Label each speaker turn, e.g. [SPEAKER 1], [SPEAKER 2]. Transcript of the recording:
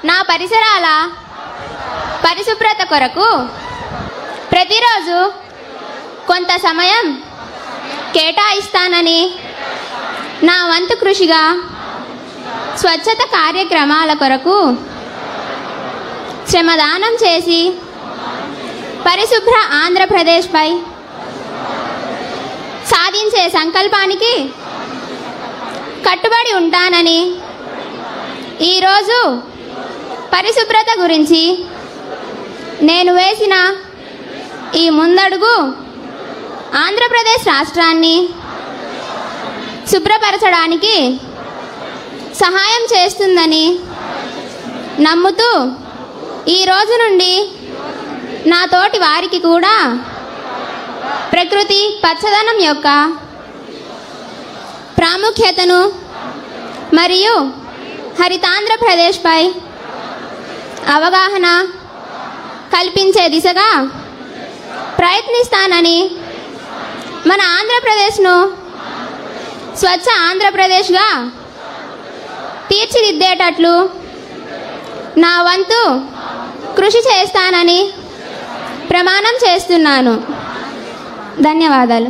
[SPEAKER 1] నా పరిసరాల పరిశుభ్రత కొరకు ప్రతిరోజు కొంత సమయం కేటాయిస్తానని నా వంతు కృషిగా స్వచ్ఛత కార్యక్రమాల కొరకు శ్రమదానం చేసి పరిశుభ్ర ఆంధ్రప్రదేశ్పై సాధించే సంకల్పానికి కట్టుబడి ఉంటానని ఈరోజు పరిశుభ్రత గురించి నేను వేసిన ఈ ముందడుగు ఆంధ్రప్రదేశ్ రాష్ట్రాన్ని శుభ్రపరచడానికి సహాయం చేస్తుందని నమ్ముతూ ఈ రోజు నుండి నా తోటి వారికి కూడా ప్రకృతి పచ్చదనం యొక్క ప్రాముఖ్యతను మరియు హరితాంధ్రప్రదేశ్పై అవగాహన కల్పించే దిశగా ప్రయత్నిస్తానని మన ఆంధ్రప్రదేశ్ను స్వచ్ఛ ఆంధ్రప్రదేశ్గా తీర్చిదిద్దేటట్లు నా వంతు కృషి చేస్తానని ప్రమాణం చేస్తున్నాను. ధన్యవాదాలు.